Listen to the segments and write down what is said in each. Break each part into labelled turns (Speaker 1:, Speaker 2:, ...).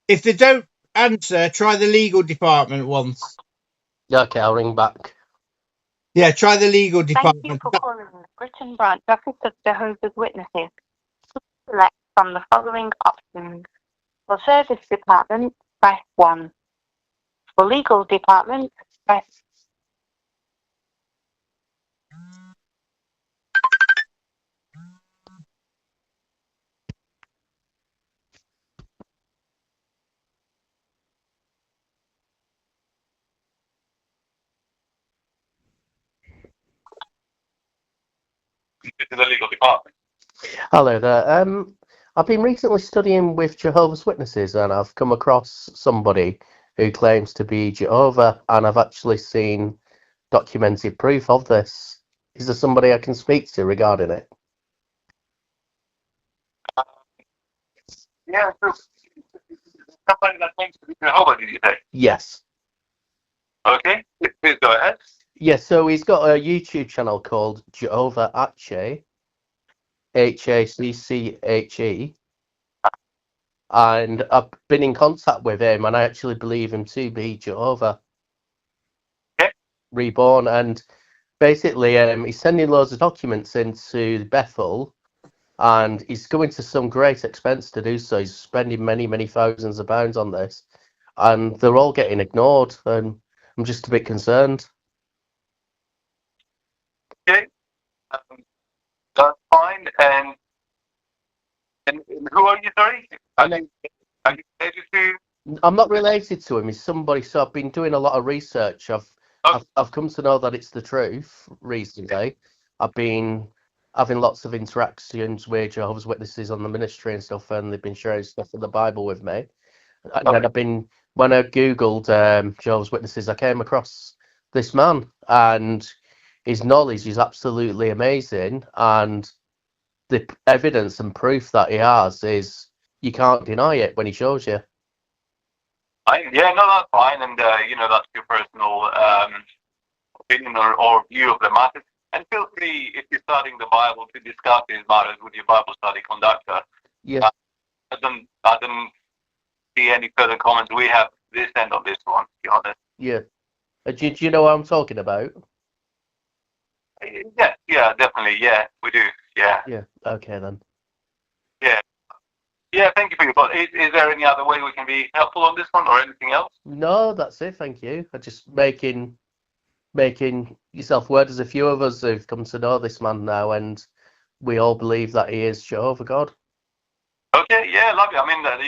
Speaker 1: If they don't answer, try the legal department once.
Speaker 2: Yeah, okay, I'll ring back.
Speaker 1: Yeah, try the legal
Speaker 3: Thank you
Speaker 1: department.
Speaker 3: for calling the Britain Branch Office of Jehovah's Witnesses. Please select from the following options. For Service Department, press 1. For Legal Department, press
Speaker 4: to the legal department.
Speaker 2: Hello there. I've been recently studying with Jehovah's Witnesses, and I've come across somebody who claims to be Jehovah, and I've actually seen documented proof of this. Is there somebody I can speak to regarding it?
Speaker 4: Yeah, so somebody that claims to be Jehovah, did you say?
Speaker 2: Yes.
Speaker 4: Okay, please go ahead.
Speaker 2: Yes, so he's got a YouTube channel called Jehovah'S, Hacche, and I've been in contact with him, and I actually believe him to be Jehovah
Speaker 4: Okay.
Speaker 2: reborn. And basically, he's sending loads of documents into Bethel, and he's going to some great expense to do so. He's spending many thousands of pounds on this, and they're all getting ignored, and I'm just a bit concerned.
Speaker 4: Okay, that's fine. And who are you? Sorry, are you related to?
Speaker 2: I'm not related to him. He's somebody. So I've been doing a lot of research. I've come to know that it's the truth recently. I've been having lots of interactions with Jehovah's Witnesses on the ministry and stuff, and they've been sharing stuff in the Bible with me. And then when I googled Jehovah's Witnesses, I came across this man, and his knowledge is absolutely amazing, and the evidence and proof that he has is, you can't deny it when he shows you.
Speaker 4: Yeah, no, that's fine, and that's your personal opinion or view of the matter. And feel free, if you're studying the Bible, to discuss these matters with your Bible study conductor.
Speaker 2: Yeah.
Speaker 4: I don't see any further comments. We have this end of this one, to be honest.
Speaker 2: Yeah. Do you know what I'm talking about?
Speaker 4: Yeah, definitely. Yeah, we do. Yeah.
Speaker 2: Yeah. Okay then.
Speaker 4: Yeah, thank you for your thought. Is there any other way we can be helpful on this one, or anything else?
Speaker 2: No, that's it. Thank you. I'm just making yourself aware. There's a few of us who've come to know this man now, and we all believe that he is Jehovah God.
Speaker 4: Okay, yeah, lovely. I mean, that's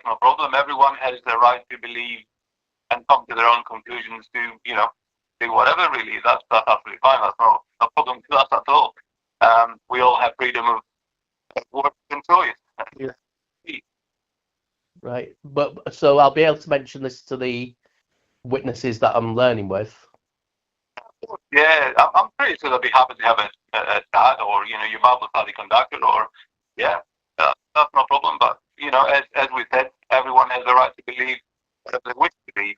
Speaker 4: no problem. Everyone has the right to believe and come to their own conclusions to, do whatever, really. That's absolutely fine. That's no problem to us at all. We all have freedom of work and choice.
Speaker 2: Yeah. Right. But so I'll be able to mention this to the witnesses that I'm learning with.
Speaker 4: Yeah, I'm pretty sure they'll be happy to have a chat, or, your Bible study conducted, or, yeah, that's no problem. But, as we said, everyone has the right to believe whatever they wish to believe.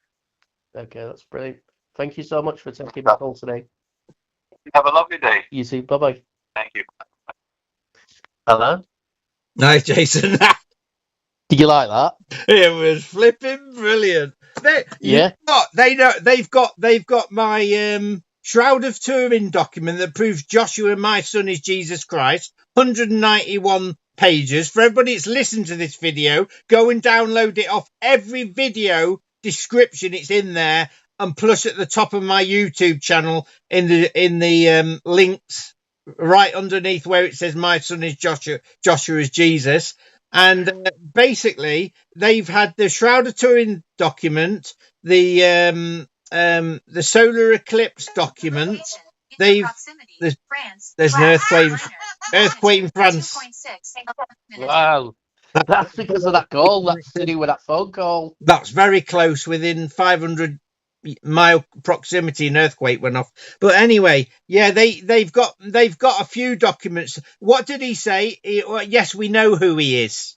Speaker 2: Okay, that's brilliant. Thank you so much for taking my call today.
Speaker 4: Have a lovely day.
Speaker 2: You too. Bye-bye.
Speaker 4: Thank you.
Speaker 2: Hello?
Speaker 1: No, Jason.
Speaker 2: Did you like that?
Speaker 1: It was flipping brilliant. They've got my Shroud of Turin document that proves Joshua, my son, is Jesus Christ. 191 pages. For everybody that's listened to this video, go and download it off every video description. It's in there, and plus at the top of my YouTube channel in the links right underneath where it says my son is Joshua is Jesus. And basically, they've had the Shroud of Turin document, the solar eclipse document. There's an earthquake in France.
Speaker 2: Wow. That's because of that call. That's to do with that phone call.
Speaker 1: That's very close, within 500-mile proximity. An earthquake went off. But anyway, yeah, they've got a few documents. What did he say? Yes, we know who he is.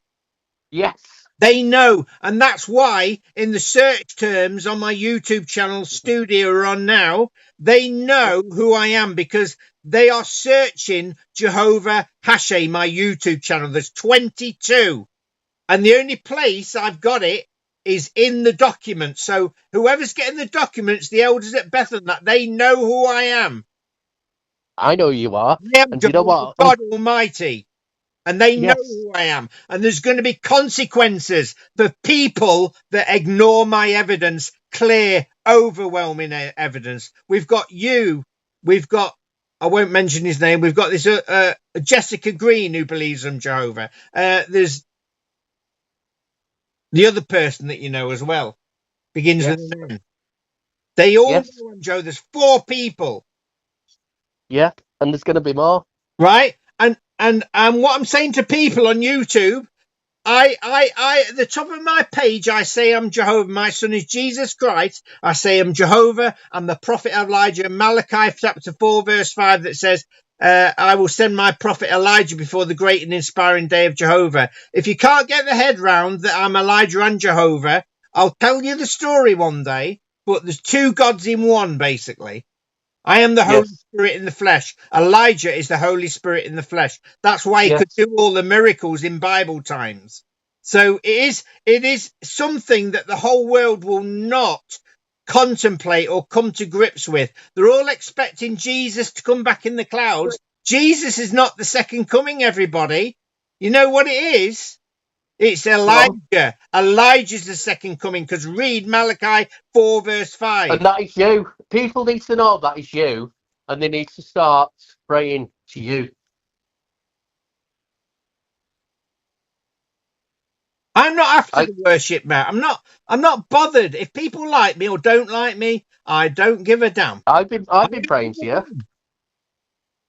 Speaker 2: Yes.
Speaker 1: They know, and that's why in the search terms on my YouTube channel, Studio are on now, they know who I am, because they are searching Jehovah'S, my YouTube channel. There's 22. And the only place I've got it is in the documents. So whoever's getting the documents, the elders at Bethlehem, that they know who I am.
Speaker 2: I know you are.
Speaker 1: I am
Speaker 2: And you know what?
Speaker 1: God Almighty. And they know
Speaker 2: Yes.
Speaker 1: who I am. And there's going to be consequences for people that ignore my evidence, clear, overwhelming evidence. We've got you. We've got, I won't mention his name. We've got this Jessica Green who believes in Jehovah. There's the other person that you know as well. Begins with an N. They all know him, Joe. There's 4 people.
Speaker 2: Yeah, and there's going to be more.
Speaker 1: Right? And what I'm saying to people on YouTube, I at the top of my page, I say I'm Jehovah. My son is Jesus Christ. I say I'm Jehovah. I'm the prophet Elijah. Malachi chapter 4 verse 5 that says, I will send my prophet Elijah before the great and inspiring day of Jehovah. If you can't get the head round that I'm Elijah and Jehovah, I'll tell you the story one day, but there's 2 gods in one, basically. I am the Holy Spirit in the flesh. Elijah is the Holy Spirit in the flesh. That's why he could do all the miracles in Bible times. So it is something that the whole world will not contemplate or come to grips with. They're all expecting Jesus to come back in the clouds. Jesus is not the second coming, everybody. You know what it is? It's Elijah. Elijah's the second coming, because read Malachi 4 verse 5.
Speaker 2: And that is you. People need to know that is you, and they need to start praying to you.
Speaker 1: I'm not after the worship, Matt. I'm not bothered. If people like me or don't like me, I don't give a damn.
Speaker 2: I've been praying to you.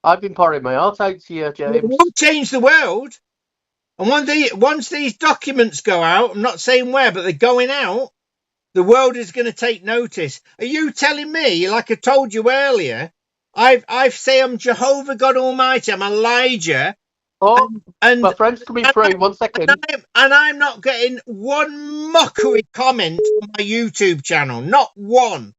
Speaker 2: I've been pouring my heart out to you, James.
Speaker 1: It won't change the world. And once these documents go out, I'm not saying where, but they're going out, the world is going to take notice. Are you telling me, like I told you earlier, I say I'm Jehovah God Almighty, I'm Elijah.
Speaker 2: Oh, and my friend's coming through. 1 second.
Speaker 1: And I'm not getting one mockery comment on my YouTube channel. Not one.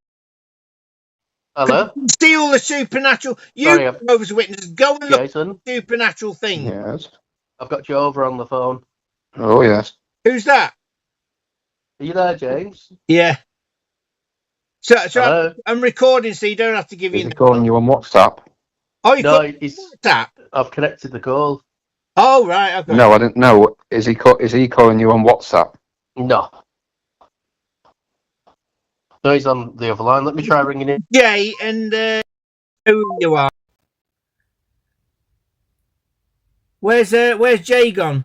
Speaker 2: Hello?
Speaker 1: See all the supernatural. Jehovah's Witnesses, go and look at the supernatural thing.
Speaker 5: Yes.
Speaker 2: I've got Jehovah on the phone.
Speaker 5: Oh, yes.
Speaker 1: Who's that?
Speaker 2: Are you there, James?
Speaker 1: Yeah. So I'm recording, so you don't have to give
Speaker 5: Is he calling you on WhatsApp?
Speaker 1: Oh, you no, it's WhatsApp.
Speaker 2: I've connected the call.
Speaker 1: Oh, right. Okay.
Speaker 5: No, I didn't know. Is he calling you on WhatsApp?
Speaker 2: No. No, he's on the other line. Let me try ringing in.
Speaker 1: Jay, and who you are? Where's Jay gone?